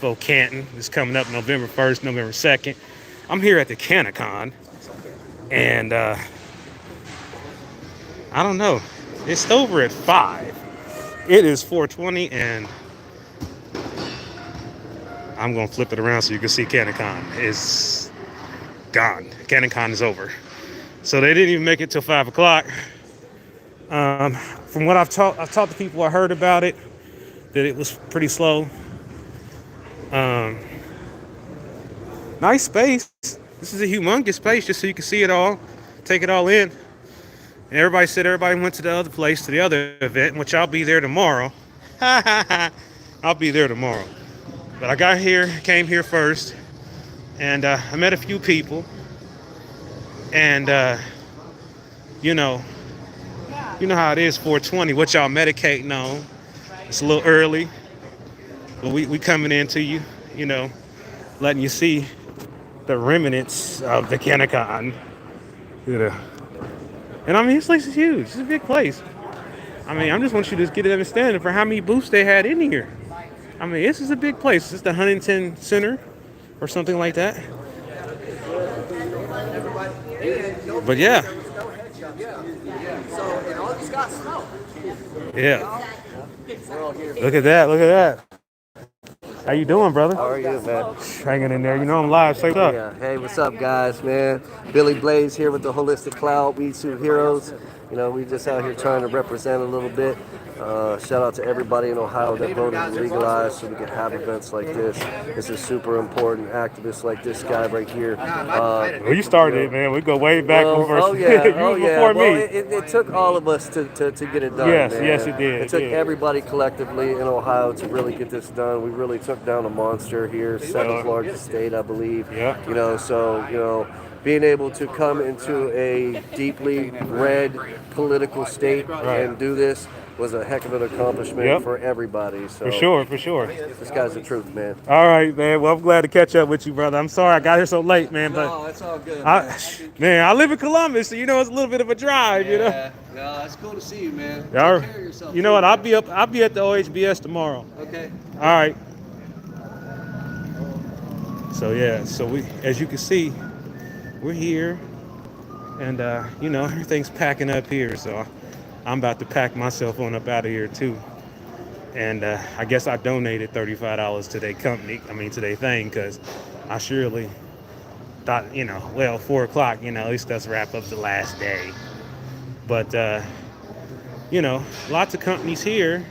Canton is coming up November 1st, November 2nd. I'm here at the Canacon, and I don't know. It's over at 5. It is 4:20, and I'm going to flip it around so you can see Canacon is gone. Canacon is over. So they didn't even make it till 5 o'clock. From what I've talked to people, I heard about it, that it was pretty slow. Um, Nice space. This is a humongous space, just so you can see it all, take it all in. And everybody said everybody went to the other place, to the other event, which I'll be there tomorrow. I'll be there tomorrow. But I got here, came here first, and I met a few people. And you know, you know how it is, 420. What y'all medicating on? It's a little early, but we coming into you, letting you see the remnants of the Canacon. And I mean, this place is huge. It's a big place. I mean, I just want you to get an understanding for how many booths they had in here. I mean, this is a big place. This is the Huntington Center or something like that. But yeah. Yeah. Look at that. Look at that. How you doing, brother? How are you, man? Hanging in there. You know I'm live. Say what's up. Yeah. Hey, what's up, guys, man? Billy Blaze here with the Holistic Cloud. We two heroes. We just out here trying to represent a little bit. Shout out to everybody in Ohio that voted to legalize so we can have events like this. This is super important. Activists like this guy right here. Well, you started it, man. We go way back before Oh yeah, before well, me. it took all of us to get it done. Yes, man. yes, it did. It took everybody collectively in Ohio to really get this done. We really took down a monster here, seventh largest state, I believe. Yeah. Being able to come into a deeply red political state and do this was a heck of an accomplishment for everybody. So For sure. This guy's the truth, man. All right, man. Well, I'm glad to catch up with you, brother. I'm sorry I got here so late, man. But No, it's all good. I live in Columbus, so it's a little bit of a drive, Yeah, no, it's cool to see you, man. Take All care of right. yourself. You know what? I'll be at the OHBS tomorrow. Okay. All right. So yeah, we, as you can see, we're here, and everything's packing up here. So I'm about to pack myself on up out of here too. And I guess I donated $35 to their company. To their thing, because I surely thought, 4 o'clock. At least let's wrap up the last day. But lots of companies here.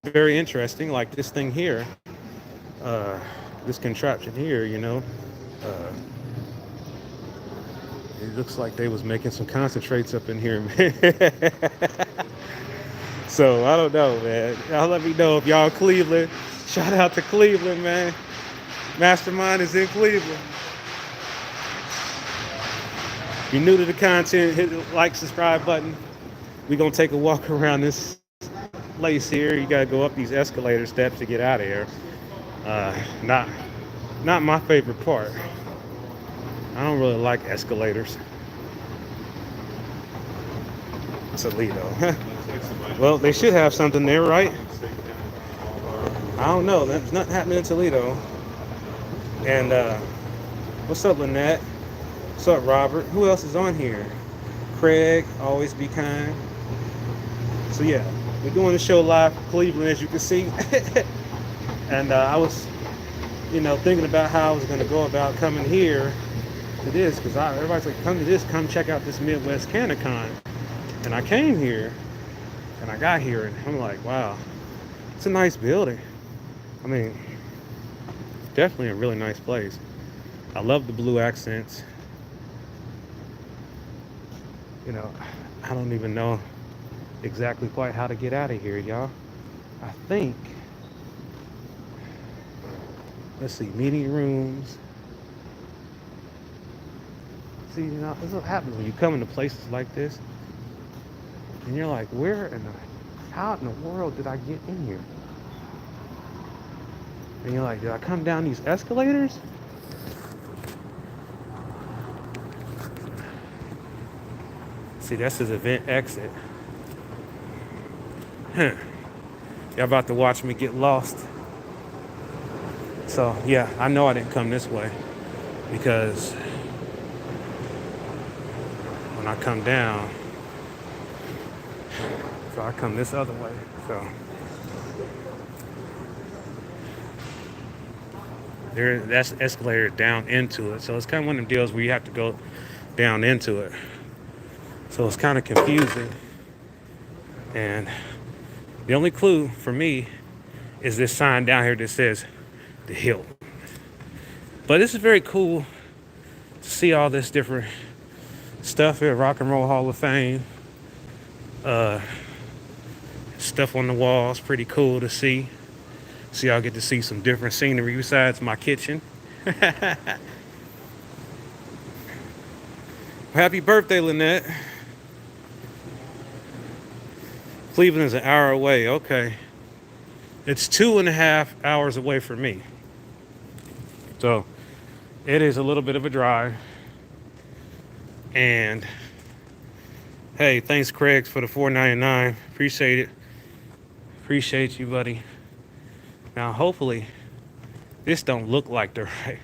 Very interesting, like this thing here. This contraption here, it looks like they was making some concentrates up in here, man. So I don't know, man. Y'all let me know if y'all Cleveland. Shout out to Cleveland, man. Mastermind is in Cleveland. If you're new to the content, hit the like, subscribe button. We're gonna take a walk around this place here. You gotta go up these escalator steps to get out of here. Not my favorite part. I don't really like escalators. Toledo. Well, they should have something there, right? I don't know. That's not happening in Toledo. And what's up, Lynette? What's up, Robert? Who else is on here? Craig, always be kind. So yeah, we're doing the show live from Cleveland, as you can see. And I was, thinking about how I was going to go about coming here to this, because everybody's like, come to this, come check out this Midwest Canacon. And I came here, and I got here, and I'm like, wow, it's a nice building. Definitely a really nice place. I love the blue accents. I don't even know exactly quite how to get out of here, y'all. I think, let's see, meeting rooms. See, this is what happens when you come into places like this, and you're like, how in the world did I get in here? And you're like, did I come down these escalators? See, that's his event exit. Y'all about to watch me get lost. So yeah, I know I didn't come this way because when I come down, so I come this other way. So that's escalator down into it. So it's kind of one of them deals where you have to go down into it. So it's kind of confusing. And the only clue for me is this sign down here that says the Hill. But this is very cool to see all this different stuff here. Rock and Roll Hall of Fame. Stuff on the walls, pretty cool to see. So y'all get to see some different scenery besides my kitchen. Happy birthday, Lynette. Cleveland is an hour away. Okay. It's 2.5 hours away from me. So it is a little bit of a drive. And hey, thanks Craig for the $4.99. Appreciate it. Appreciate you, buddy. Now hopefully this don't look like the right.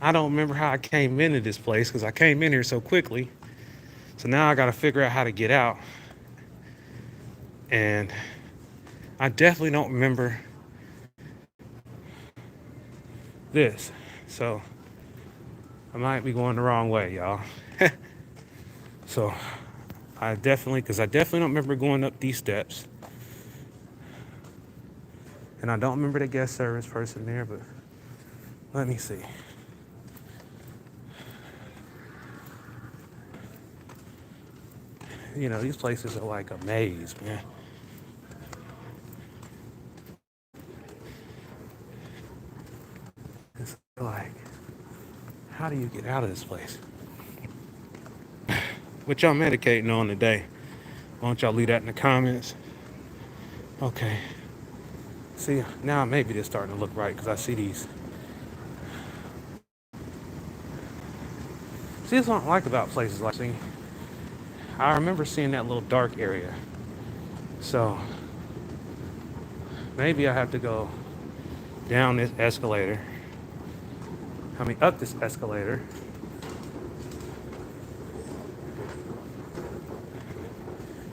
I don't remember how I came into this place because I came in here so quickly. So now I got to figure out how to get out. And I definitely don't remember this. So I might be going the wrong way, y'all. So I definitely don't remember going up these steps. And I don't remember the guest service person there, but let me see. You know, these places are like a maze, man. It's like, how do you get out of this place? What y'all medicating on today? Why don't y'all leave that in the comments? Okay. See, now maybe they're starting to look right because I see these. See, that's what I like about places like this. I remember seeing that little dark area. So maybe I have to go down this escalator. Up this escalator.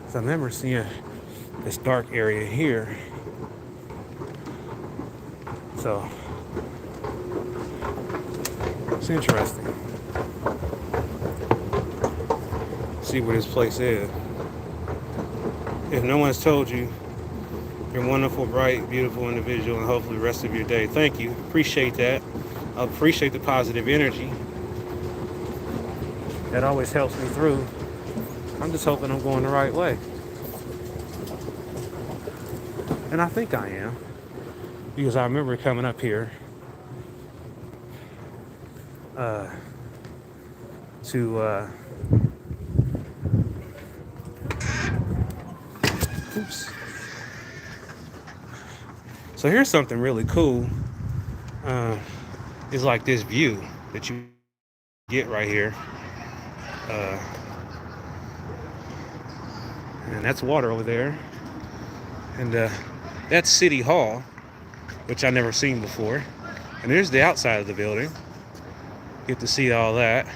So I remember seeing this dark area here. So it's interesting. See where this place is. If no one's told you, you're a wonderful, bright, beautiful individual, and hopefully the rest of your day. Thank you. Appreciate that. I appreciate the positive energy. That always helps me through. I'm just hoping I'm going the right way. And I think I am. Because I remember coming up here to oops. So here's something really cool. It's like this view that you get right here. And that's water over there. And that's City Hall, which I never seen before. And there's the outside of the building. Get to see all that.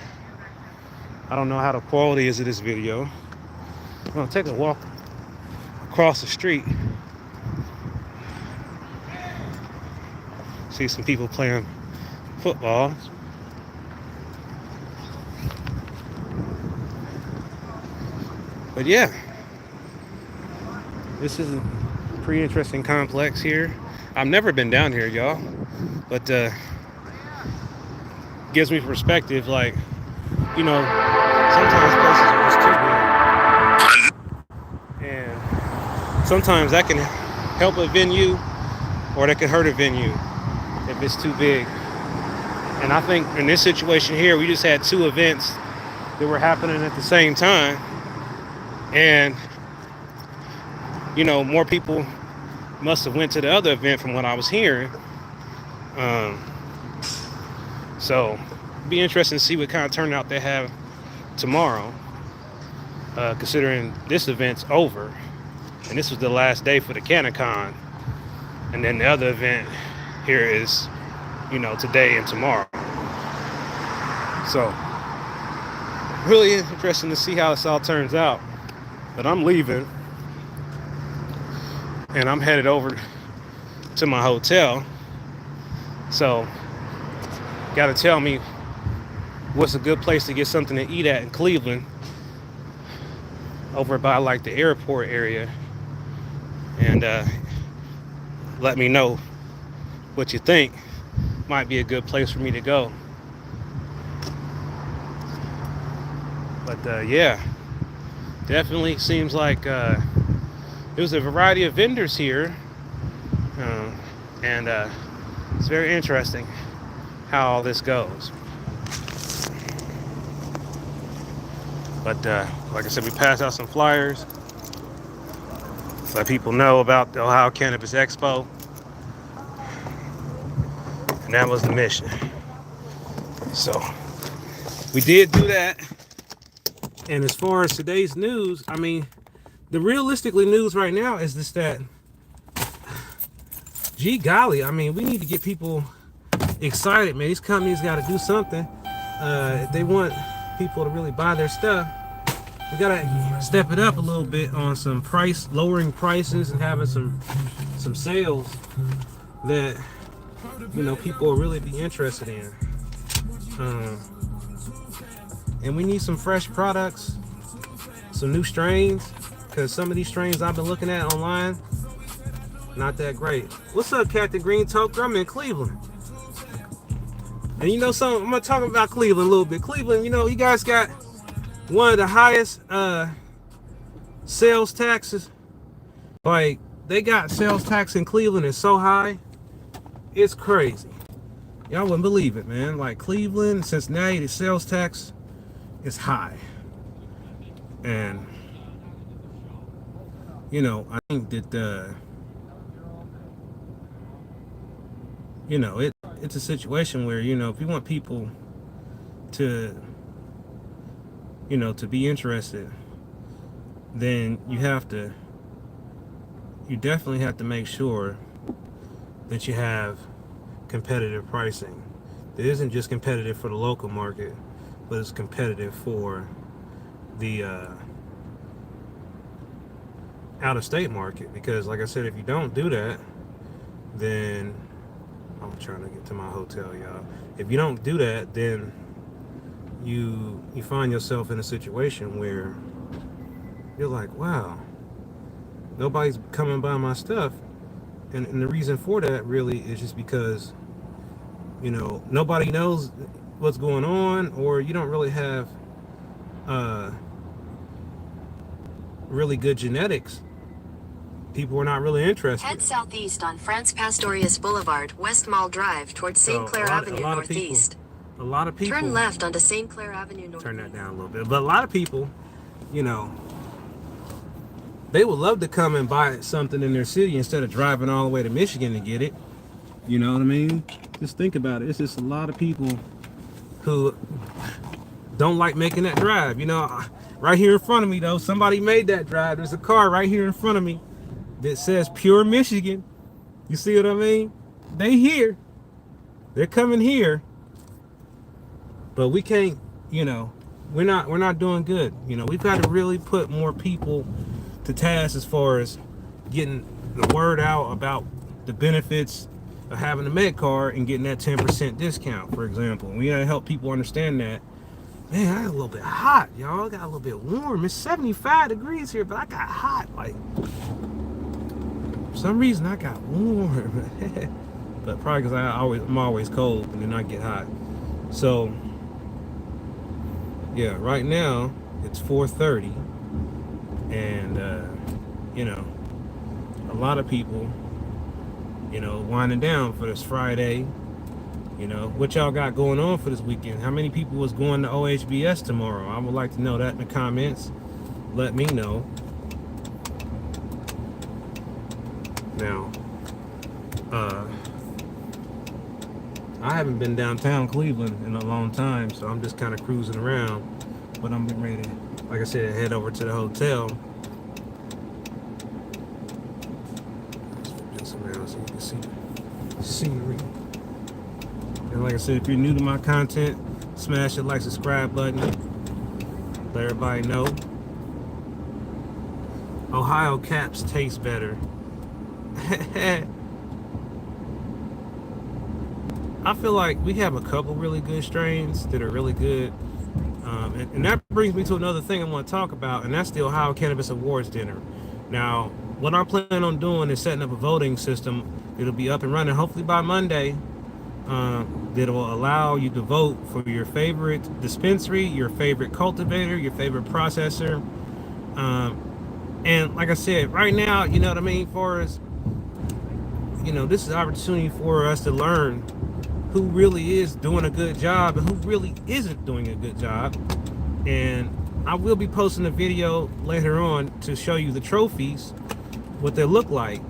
I don't know how the quality is of this video. I'm gonna take a walk across the street. See some people playing football. But yeah, this is a pretty interesting complex here. I've never been down here, y'all, but gives me perspective. Like, you know, sometimes places are just too big, and sometimes that can help a venue, or that can hurt a venue if it's too big. And I think in this situation here, we just had two events that were happening at the same time, and you know, more people must have went to the other event from what I was hearing. So it'd be interesting to see what kind of turnout they have tomorrow, considering this event's over and this was the last day for the Canacon. And then the other event here is, today and tomorrow. So really interesting to see how this all turns out. But I'm leaving and I'm headed over to my hotel. So gotta tell me what's a good place to get something to eat at in Cleveland, over by like the airport area, and let me know what you think might be a good place for me to go. But yeah, definitely seems like there's a variety of vendors here, and it's very interesting how all this goes. But like I said, we passed out some flyers, let people know about the Ohio Cannabis Expo, and that was the mission. So we did do that. And as far as today's news, I mean, the realistically news right now is just that, gee golly, I mean, we need to get people excited, man. These companies got to do something. If they want people to really buy their stuff, we got to step it up a little bit on some lowering prices and having some sales that, people will really be interested in. And we need some fresh products, some new strains, because some of these strains I've been looking at online, not that great. What's up, Captain Green Toker? I'm in Cleveland. And something, I'm going to talk about Cleveland a little bit. Cleveland, you guys got one of the highest sales taxes. Like, they got sales tax in Cleveland is so high, it's crazy. Y'all wouldn't believe it, man. Like, Cleveland, Cincinnati, the sales tax is high. And I think that it's a situation where, if you want people to to be interested, then you definitely have to make sure that you have competitive pricing. It isn't just competitive for the local market, but it's competitive for the out-of-state market. Because like I said, if you don't do that, then I'm trying to get to my hotel, y'all. If you don't do that, then you find yourself in a situation where you're like, wow, nobody's coming by my stuff. And the reason for that really is just because nobody knows what's going on, or you don't really have really good genetics. People are not really interested. Head southeast on France Pastorius Boulevard, West Mall Drive, towards St. Clair Avenue Northeast. A lot of people. Turn left onto St. Clair Avenue Northeast. Turn that down a little bit. But a lot of people, they would love to come and buy something in their city instead of driving all the way to Michigan to get it. You know what I mean? Just think about it. It's just a lot of people who don't like making that drive. Right here in front of me, though, somebody made that drive. There's a car right here in front of me that says Pure Michigan. You see what I mean? They here. They're coming here. But we can't, we're not doing good. We've got to really put more people to task as far as getting the word out about the benefits of having a med card and getting that 10% discount, for example. We gotta help people understand that. Man, I got a little bit hot, y'all. I got a little bit warm. It's 75 degrees here, but I got hot. Like, for some reason I got warm. But probably because I'm always cold and then I get hot. So yeah, right now it's 4:30, and a lot of people winding down for this Friday. What y'all got going on for this weekend? How many people was going to OHBS tomorrow? I would like to know that in the comments. Let me know. Now, I haven't been downtown Cleveland in a long time, so I'm just kind of cruising around. But I'm getting ready to, like I said, head over to the hotel. so you can see the scenery. And like I said, if you're new to my content, smash the like, subscribe button. Let everybody know. Ohio caps taste better. I feel like we have a couple really good strains that are really good. And that brings me to another thing I want to talk about, and that's the Ohio Cannabis Awards dinner. Now, what I'm planning on doing is setting up a voting system. It'll be up and running hopefully by Monday. That will allow you to vote for your favorite dispensary, your favorite cultivator, your favorite processor. And like I said, right now, you know what I mean, for us, you know, this is an opportunity for us to learn who really is doing a good job and who really isn't doing a good job. And I will be posting a video later on to show you the trophies, what they look like.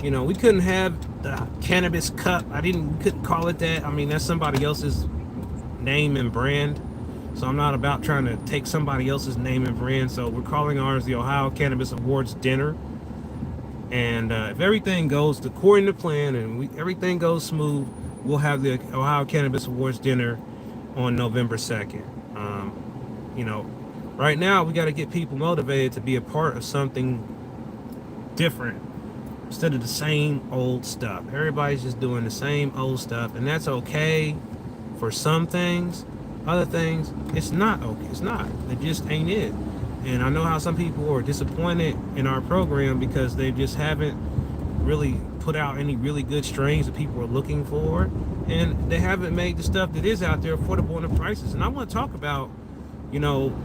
You know, we couldn't have the cannabis cup. We couldn't call it that. I mean, that's somebody else's name and brand. So I'm not about trying to take somebody else's name and brand. So we're calling ours the Ohio Cannabis Awards Dinner. And if everything goes according to plan and everything goes smooth, we'll have the Ohio Cannabis Awards Dinner on November 2nd. You know, right now we got to get people motivated to be a part of something different instead of the same old stuff. Everybody's just doing the same old stuff, and that's okay for some things. Other things, it's not okay. It's not. It just ain't it. And I know how some people are disappointed in our program because they just haven't really put out any really good strains that people are looking for, and they haven't made the stuff that is out there affordable in the prices. And I want to talk about, you know,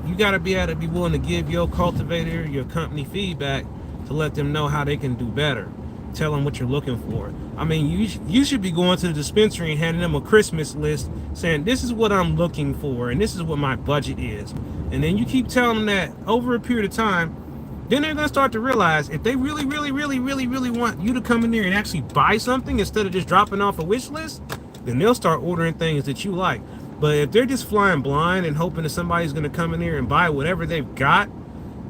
you got to be able to be willing to give your cultivator, your company feedback to let them know how they can do better. Tell them what you're looking for. I mean, you should be going to the dispensary and handing them a Christmas list saying, this is what I'm looking for and this is what my budget is. And then you keep telling them that over a period of time, then they're going to start to realize if they really want you to come in there and actually buy something instead of just dropping off a wish list, then they'll start ordering things that you like. But if they're just flying blind and hoping that somebody's going to come in there and buy whatever they've got,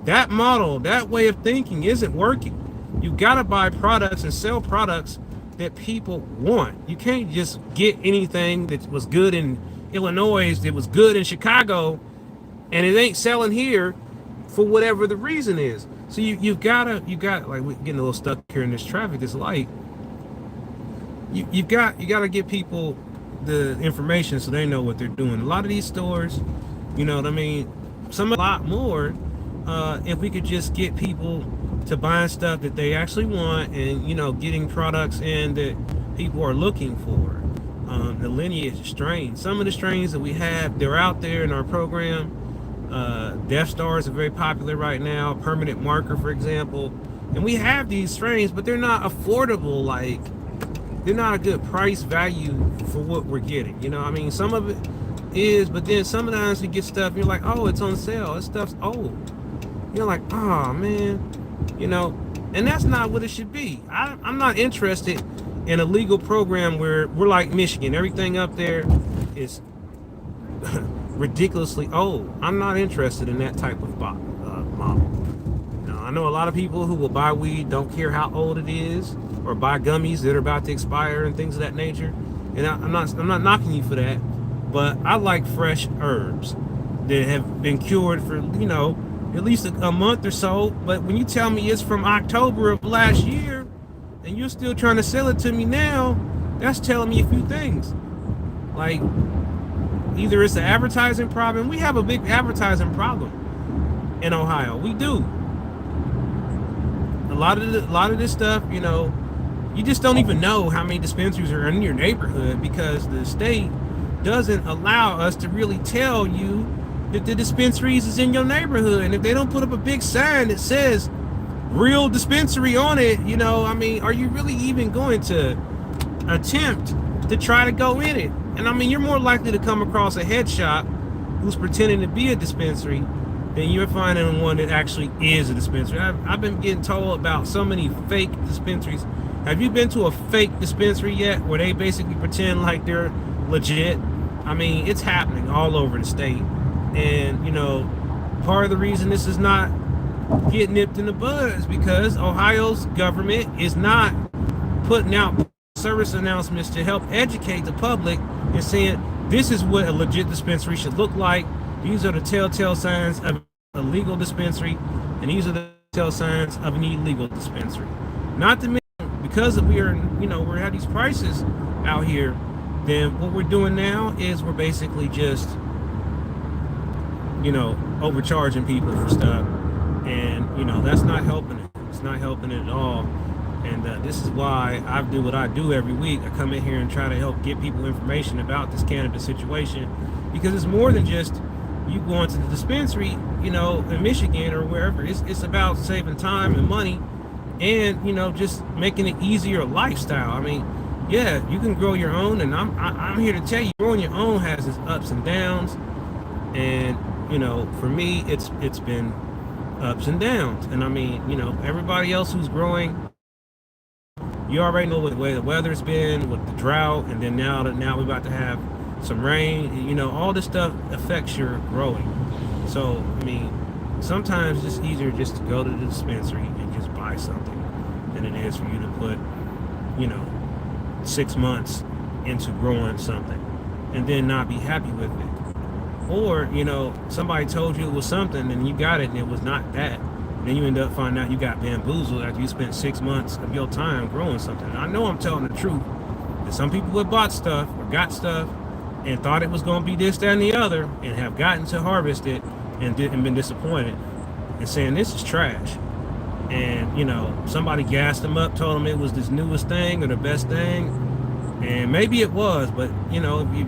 that model, that way of thinking isn't working. You got to buy products and sell products that people want. You can't just get anything that was good in Illinois, that was good in Chicago, and it ain't selling here for whatever the reason is. So you got like, we're getting a little stuck here in this traffic, this light. You got to get people the information so they know what they're doing. A lot of these stores, you know what I mean, a lot more, if we could just get people to buying stuff that they actually want and, you know, getting products in that people are looking for. The lineage strains. Some of the strains that we have, they're out there in our program. Death Stars are very popular right now. Permanent Marker, for example. And we have these strains, but they're not affordable. Like, they're not a good price value for what we're getting. You know, I mean, some of it is, but then sometimes you get stuff, you're like, oh, it's on sale. This stuff's old. You're like, oh, man. You know, and that's not what it should be. I'm not interested in a legal program where we're like Michigan. Everything up there is ridiculously old. I'm not interested in that type of model. Now, I know a lot of people who will buy weed, don't care how old it is, or buy gummies that are about to expire and things of that nature. And I'm not knocking you for that, but I like fresh herbs that have been cured for, you know, at least a month or so. But when you tell me it's from October of last year and you're still trying to sell it to me now, that's telling me a few things. Like, either it's the advertising problem. We have a big advertising problem in Ohio. We do. A lot of this stuff, you know, you just don't even know how many dispensaries are in your neighborhood because the state doesn't allow us to really tell you that the dispensaries is in your neighborhood. And if they don't put up a big sign that says real dispensary on it, you know, I mean, are you really even going to attempt to try to go in it? And I mean, you're more likely to come across a head shop who's pretending to be a dispensary than you're finding one that actually is a dispensary. I've been getting told about so many fake dispensaries. Have you been to a fake dispensary yet where they basically pretend like they're legit? I mean, it's happening all over the state. And, you know, part of the reason this is not get nipped in the bud because Ohio's government is not putting out service announcements to help educate the public and saying this is what a legit dispensary should look like. These are the telltale signs of a legal dispensary, and these are the telltale signs of an illegal dispensary. Not to mention, because we're at these prices out here, then what we're doing now is we're basically just overcharging people for stuff, and that's not helping it. It's not helping it at all. And this is why I do what I do every week. I come in here and try to help get people information about this cannabis situation, because it's more than just you going to the dispensary, in Michigan or wherever. It's about saving time and money, and just making it easier lifestyle. I mean, yeah, you can grow your own, and I'm here to tell you, growing your own has its ups and downs, and for me, it's been ups and downs. And I mean, everybody else who's growing, you already know what the way the weather's been with the drought, and then now we're about to have some rain. All this stuff affects your growing. So I mean, sometimes it's easier just to go to the dispensary and just buy something than it is for you to put 6 months into growing something and then not be happy with it. Or somebody told you it was something and you got it and it was not that. Then you end up finding out you got bamboozled after you spent 6 months of your time growing something. And I know I'm telling the truth. That some people have bought stuff or got stuff and thought it was going to be this, that, and the other, and have gotten to harvest it and been disappointed and saying this is trash. And somebody gassed them up, told them it was this newest thing or the best thing, and maybe it was. But if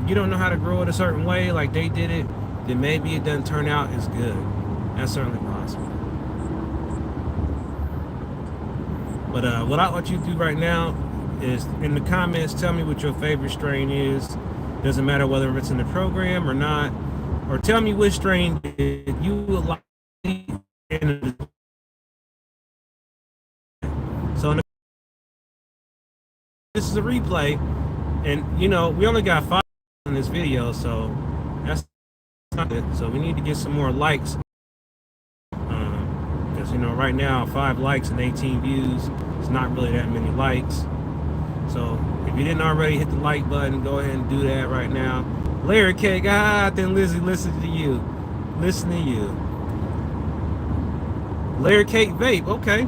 you don't know how to grow it a certain way like they did it, then maybe it doesn't turn out as good. That's certainly possible. But what I want you to do right now is in the comments, tell me what your favorite strain is. Doesn't matter whether it's in the program or not, or tell me which strain you would like. So this is a replay, and we only got 5 in this video, so that's not it. So we need to get some more likes. Because right now 5 likes and 18 views, it's not really that many likes. So if you didn't already hit the like button, go ahead and do that right now. Larry Cake, then Lizzie, listen to you. Larry Cake vape, okay.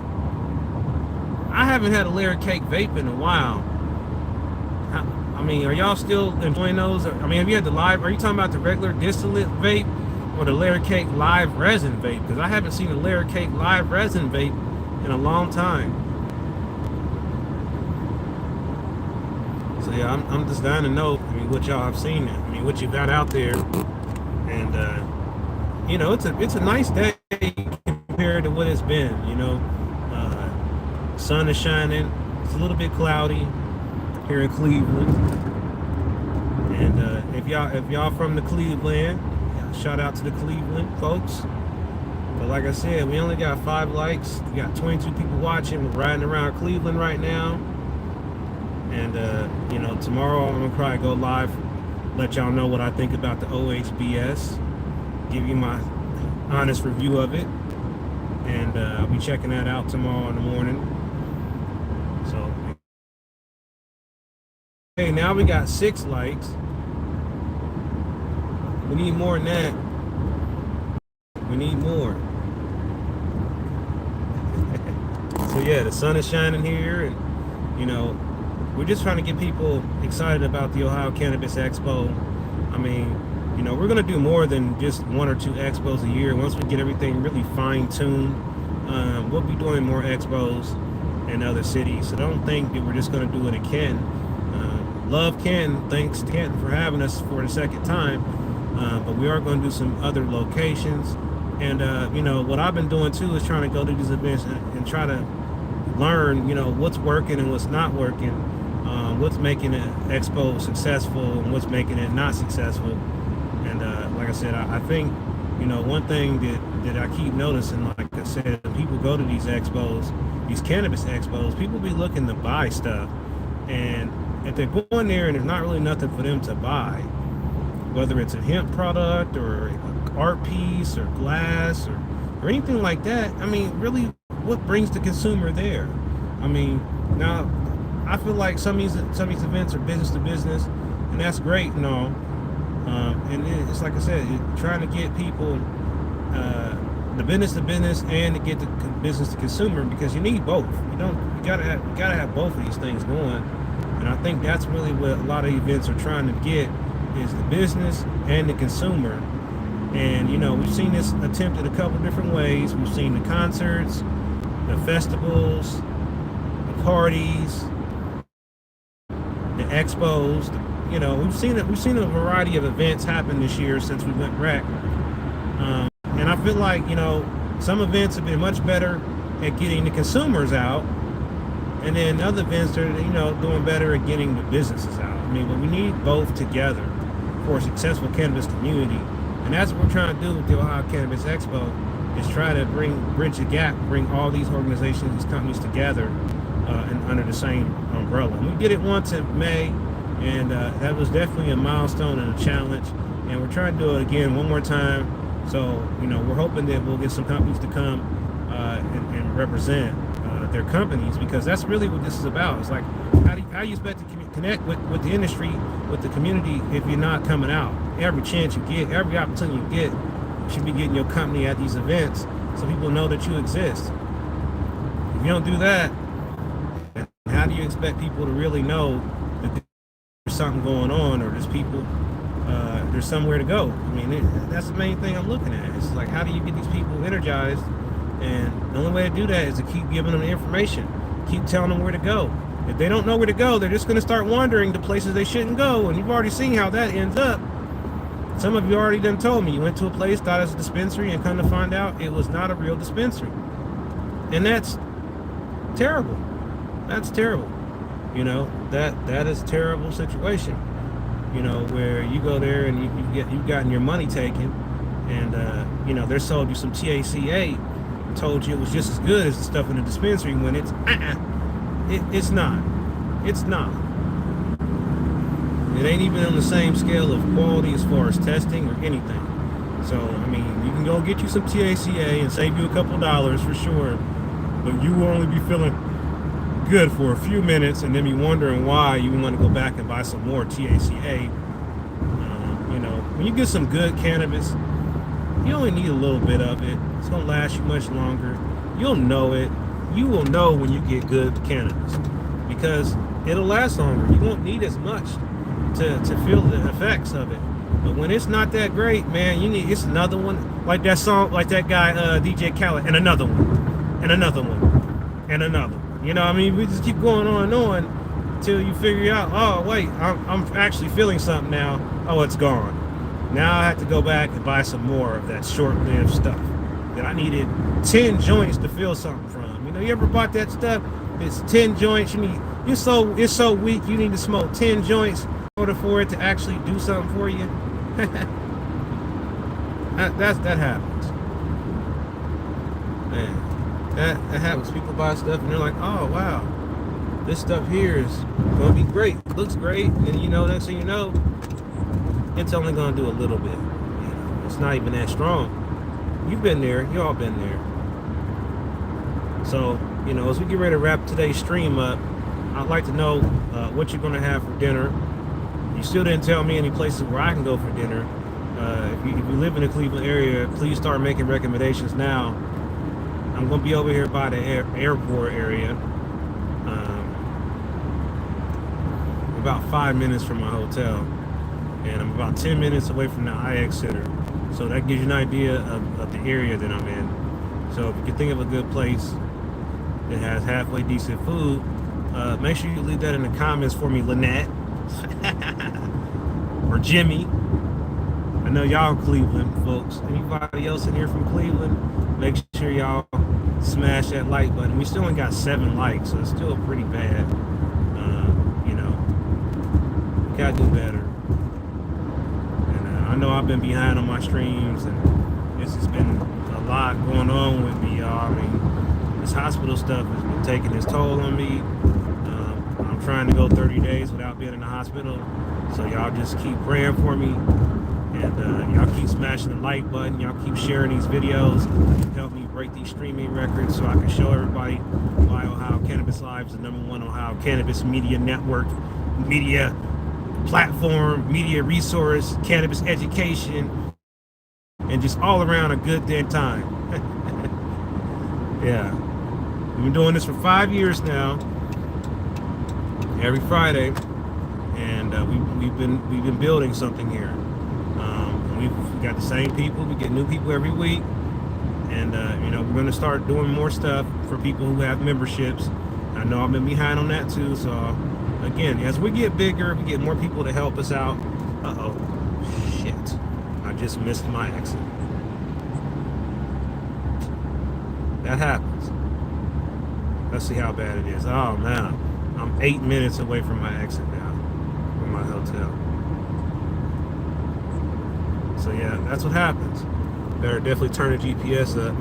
I haven't had a Larry Cake vape in a while. I mean, are y'all still enjoying those? I mean, have you had the live? Are you talking about the regular distillate vape or the Larry Cake live resin vape? Because I haven't seen a Larry Cake live resin vape in a long time. So yeah, I'm just dying to know. I mean, what y'all have seen. I mean, what you got out there, and it's a nice day compared to what it's been. Sun is shining. It's a little bit cloudy here in Cleveland, and if y'all from the Cleveland, shout out to the Cleveland folks. But like I said, we only got 5 likes. We got 22 people watching. We're riding around Cleveland right now. And, tomorrow I'm going to probably go live, let y'all know what I think about the OHBS, give you my honest review of it. And I'll be checking that out tomorrow in the morning. So, hey, now we got 6 likes. We need more than that. We need more. So yeah, the sun is shining here, and we're just trying to get people excited about the Ohio Cannabis Expo. I mean, we're gonna do more than just 1 or 2 expos a year. Once we get everything really fine-tuned, we'll be doing more expos in other cities. So don't think that we're just gonna do it at Ken. Love Ken, thanks to Ken for having us for the second time. But we are going to do some other locations. And, what I've been doing too is trying to go to these events and try to learn, what's working and what's not working, what's making an expo successful and what's making it not successful. And like I said, I think, one thing that I keep noticing, like I said, people go to these expos, these cannabis expos, people be looking to buy stuff. And if they're going there and there's not really nothing for them to buy, whether it's a hemp product or an art piece or glass or or anything like that, I mean, really, what brings the consumer there? I mean, now I feel like some of these events are business to business, and that's great and all. And it's like I said, trying to get people the business to business and to get the business to consumer, because you need both. You gotta have both of these things going. And I think that's really what a lot of events are trying to get, is the business and the consumer. And we've seen this attempted a couple different ways. We've seen the concerts, the festivals, the parties, the expos. We've seen a variety of events happen this year since we went rec. And I feel like some events have been much better at getting the consumers out, and then other events are doing better at getting the businesses out. I mean, but we need both together for a successful cannabis community, and that's what we're trying to do with the Ohio Cannabis Expo, is try to bridge the gap, bring all these organizations, these companies together and under the same umbrella. And we did it once in May, and that was definitely a milestone and a challenge, and we're trying to do it again one more time. So we're hoping that we'll get some companies to come and represent their companies, because that's really what this is about. It's like, how you expect to connect with the industry, with the community, if you're not coming out? Every chance you get, every opportunity you get, you should be getting your company at these events so people know that you exist. If you don't do that, how do you expect people to really know that there's something going on, or there's somewhere to go? I mean, that's the main thing I'm looking at. It's like, how do you get these people energized? And the only way to do that is to keep giving them the information, keep telling them where to go. If they don't know where to go, they're just going to start wandering to places they shouldn't go, and you've already seen how that ends up. Some of you already done told me you went to a place, thought it was a dispensary, and come to find out it was not a real dispensary. And that's terrible. That's terrible. That is a terrible situation. Where you go there and you've gotten your money taken, and they're sold you some THCA, told you it was just as good as the stuff in the dispensary, when it's not. It's not. It ain't even on the same scale of quality as far as testing or anything. So I mean, you can go get you some THCA and save you a couple dollars for sure, but you will only be feeling good for a few minutes, and then be wondering why you want to go back and buy some more THCA. When you get some good cannabis, you only need a little bit of it. It's gonna last you much longer. You'll know it. You will know when you get good cannabis, because it'll last longer. You won't need as much to feel the effects of it. But when it's not that great, man, it's another one. Like that song, like that guy DJ Khaled, and another one, and another one, and another one. We just keep going on and on until you figure out, oh wait, I'm actually feeling something now. Oh, it's gone. Now I have to go back and buy some more of that short-lived stuff that I needed 10 joints to feel something from. You ever bought that stuff? It's 10 joints. It's so weak. You need to smoke 10 joints in order for it to actually do something for you. that happens. Man, that happens. People buy stuff and they're like, oh wow, this stuff here is gonna be great. Looks great, and next thing you know, it's only gonna do a little bit. It's not even that strong. You've been there. You all been there. So as we get ready to wrap today's stream up, I'd like to know what you're gonna have for dinner. You still didn't tell me any places where I can go for dinner. If you live in the Cleveland area, please start making recommendations now. I'm gonna be over here by the airport area, about 5 minutes from my hotel, and I'm about 10 minutes away from the IX Center. So that gives you an idea of the area that I'm in. So if you can think of a good place that has halfway decent food, make sure you leave that in the comments for me, Lynette or Jimmy. I know y'all Cleveland folks. Anybody else in here from Cleveland, make sure y'all smash that like button. We still only got 7 likes, so it's still pretty bad. Gotta do better. And I know I've been behind on my streams, and this has been a lot going on with me, y'all. I mean, this hospital stuff has been taking its toll on me. I'm trying to go 30 days without being in the hospital, so y'all just keep praying for me. And y'all keep smashing the like button. Y'all keep sharing these videos. Help me break these streaming records so I can show everybody why Ohio Cannabis Live is the #1 Ohio Cannabis Media Network, media platform, media resource, cannabis education, and just all around a good damn time. Yeah. We've been doing this for 5 years now, every Friday, and we've been building something here. We've got the same people. We get new people every week, and we're going to start doing more stuff for people who have memberships. I know I've been behind on that too. So again, as we get bigger, we get more people to help us out. Uh-oh, shit! I just missed my exit. That happens. Let's see how bad it is. Oh man, I'm 8 minutes away from my exit now, from my hotel. So yeah, that's what happens. Better definitely turn the GPS up.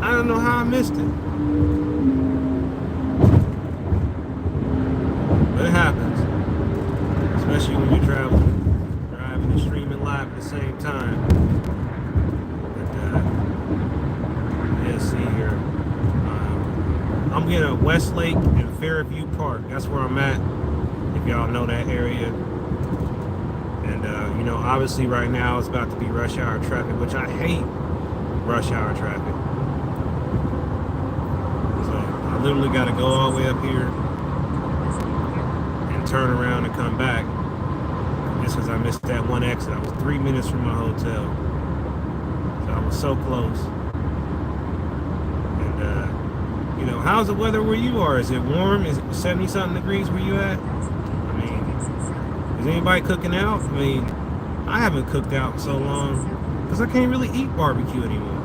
I don't know how I missed it, but it happens. Especially when you're driving and streaming live at the same time. Let's see here. I'm getting at Westlake and Fairview Park. That's where I'm at, if y'all know that area. And obviously right now it's about to be rush hour traffic, which I hate rush hour traffic. So I literally got to go all the way up here and turn around and come back, just because I missed that one exit. I was 3 minutes from my hotel, so I was so close. How's the weather where you are? Is it warm? Is it 70-something degrees where you at? I mean, is anybody cooking out? I mean, I haven't cooked out in so long because I can't really eat barbecue anymore.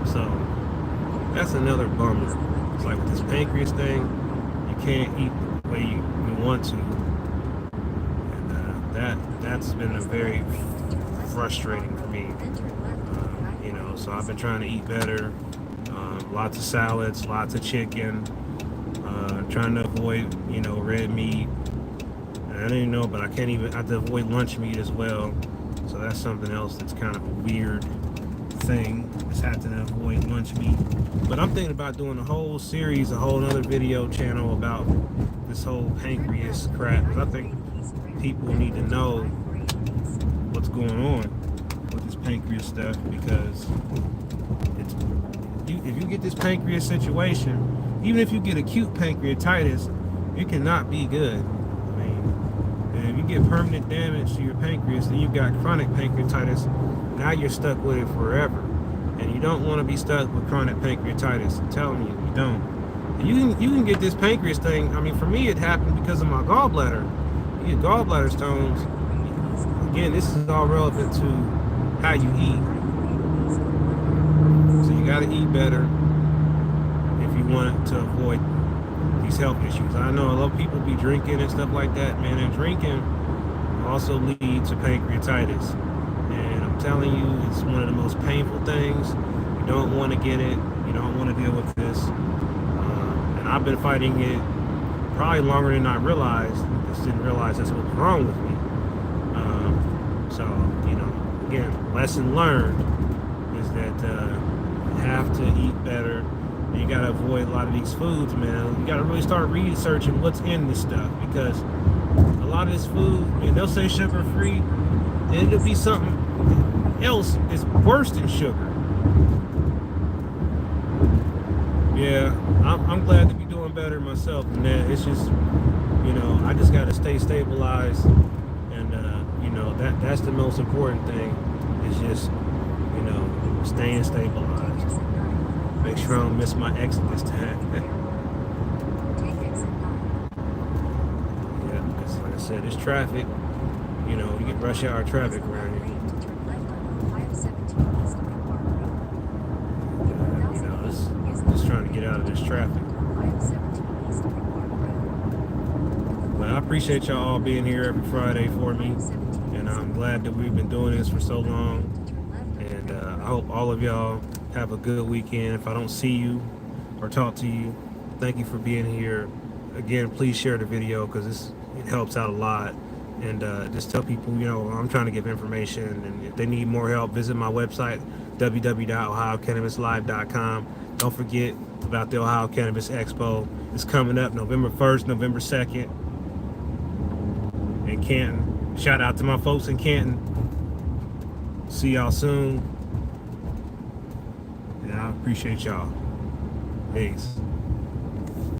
So that's another bummer. It's like with this pancreas thing, you can't eat the way you want to. And that's been a very frustrating for me. So I've been trying to eat better. Lots of salads, lots of chicken, trying to avoid, red meat. And I didn't even know, but I have to avoid lunch meat as well. So that's something else that's kind of a weird thing. Just have to avoid lunch meat. But I'm thinking about doing a whole series, a whole other video channel about this whole pancreas crap. Because I think people need to know what's going on with this pancreas stuff, because if you get this pancreas situation, even if you get acute pancreatitis, it cannot be good. I mean, and if you get permanent damage to your pancreas, then you've got chronic pancreatitis. Now you're stuck with it forever, and you don't want to be stuck with chronic pancreatitis. I'm telling you, you don't. And you can get this pancreas thing. I mean, for me, it happened because of my gallbladder. You get gallbladder stones. Again, this is all relevant to how you eat. You gotta eat better if you want to avoid these health issues. I know a lot of people be drinking and stuff like that, man, and drinking also leads to pancreatitis. And I'm telling you, it's one of the most painful things. You don't want to get it. You don't want to deal with this. And I've been fighting it probably longer than I realized. I just didn't realize that's what was wrong with me. Again, lesson learned is that have to eat better. And you gotta avoid a lot of these foods, man. You gotta really start researching what's in this stuff, because a lot of this food, they'll say sugar free, and it'll be something else that's worse than sugar. Yeah, I'm glad to be doing better myself than that. It's just, I just gotta stay stabilized, and that's the most important thing. Is just, staying stabilized. Make sure I don't miss my exit this time. Yeah, because like I said, this traffic, you get rush hour traffic around here. Just trying to get out of this traffic. But I appreciate y'all all being here every Friday for me, and I'm glad that we've been doing this for so long. And I hope all of y'all have a good weekend. If I don't see you or talk to you, thank you for being here. Again, please share the video, because it helps out a lot. And just tell people, I'm trying to give information, and if they need more help, visit my website, www.ohiocannabislive.com. Don't forget about the Ohio Cannabis Expo. It's coming up November 1st, November 2nd in Canton. Shout out to my folks in Canton. See y'all soon. And I appreciate y'all. Peace.